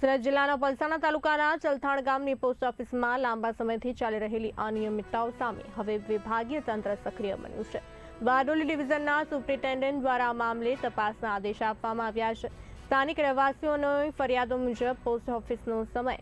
સુરત જિલ્લાના પલસાણા તાલુકાના ચલથાણ ગામની પોસ્ટ ઓફિસમાં લાંબા સમયથી ચાલી રહેલી અનિયમિતતાઓ સામે હવે વિભાગીય તંત્ર સક્રિય બન્યું છે। બારડોલી ડિવિઝનના સુપ્રિન્ટેન્ડન્ટ દ્વારા આ મામલે તપાસના આદેશ આપવામાં આવ્યા છે। સ્થાનિક રહેવાસીઓની ફરિયાદો મુજબ પોસ્ટ ઓફિસનો સમય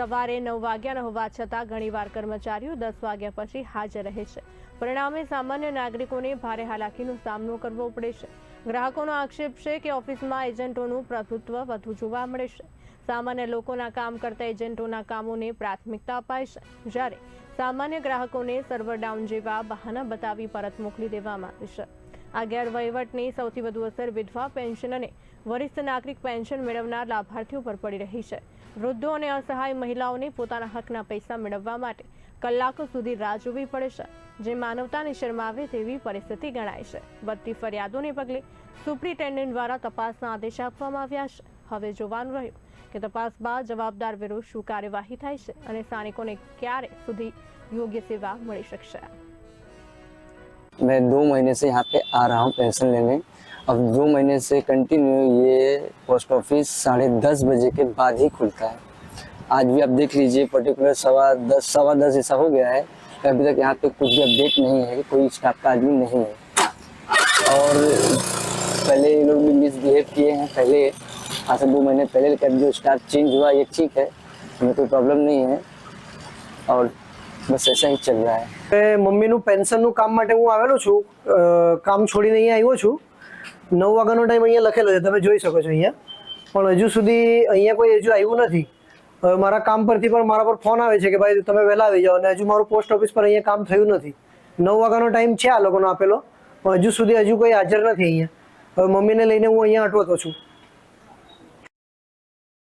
સવારે 9 વાગ્યાનો હોવા છતાં ઘણીવાર કર્મચારીઓ 10 વાગ્યા પછી હાજર રહે છે। પરિણામે સામાન્ય નાગરિકોને ભારે હાલાકીનો સામનો કરવો પડે છે। ગ્રાહકોનો આક્ષેપ છે કે ઓફિસમાં એજન્ટોનું પ્રભુત્વ વધુ જોવા મળે છે। સામાન્ય લોકોના કામ કરતા એજન્ટોના કામોને પ્રાથમિકતા અપાય છે, જ્યારે સામાન્ય ગ્રાહકોને સર્વર ડાઉન જેવા બહાના બતાવી પરત મોકલી દેવામાં આવે છે। આ ગેરવહીવટની સૌથી વધુ અસર વિધવા પેન્શન અને વરિષ્ઠ નાગરિક પેન્શન મેળવનાર લાભાર્થીઓ પર પડી રહી છે। વૃદ્ધો અને અસહાય મહિલાઓને પોતાના હકના પૈસા મેળવવા માટે કલાકો સુધી રાહ જોવી પડે છે, જે માનવતાને શરમાવે તેવી પરિસ્થિતિ ગણાય છે। વધતી ફરિયાદોને પગલે સુપ્રિન્ટેન્ડન્ટ દ્વારા તપાસના આદેશ આપવામાં આવ્યા છે। હવે જોવાનું રહ્યું કે તપાસ બાદ જવાબદાર વિરુદ્ધ શું કાર્યવાહી થાય છે અને સ્થાનિકોને ક્યારે સુધી યોગ્ય સેવા મળી શકશે। मैं 2 महीने से यहाँ पे आ रहा हूँ पेंशन लेने। अब 2 महीने से कंटिन्यू ये पोस्ट ऑफिस 10:30 बजे के बाद ही खुलता है। आज भी आप देख लीजिए पर्टिकुलर 10:15 ऐसा हो गया है, अभी तक यहाँ पे कुछ भी अपडेट नहीं है, कोई स्टाफ का आदमी नहीं है। और पहले ये लोग भी मिसबिहेव किए हैं पहले, आज से 2 महीने पहले का जो स्टाफ चेंज हुआ ये ठीक है, हमें कोई प्रॉब्लम नहीं है और बस ऐसा ही चल रहा है। મમ્મીનું પેન્શનનું કામ માટે હું આવેલો છું, કામ છોડીને અહીંયા આવ્યો છું। 9 વાગ્યાનો ટાઈમ અહીંયા લખેલો છે, તમે જોઈ શકો છો અહીંયા, પણ હજુ સુધી અહીંયા કોઈ હજુ આવ્યું નથી। હવે મારા કામ પરથી પણ મારા પર ફોન આવે છે કે ભાઈ તમે વહેલા આવી જાઓ, અને હજુ મારું પોસ્ટ ઓફિસ પર અહીંયા કામ થયું નથી। 9 વાગ્યાનો ટાઈમ છે આ લોકોનો આપેલો, પણ હજુ સુધી કોઈ હાજર નથી અહીંયા। હવે મમ્મીને લઈને હું અહીંયા અટવાતો છું।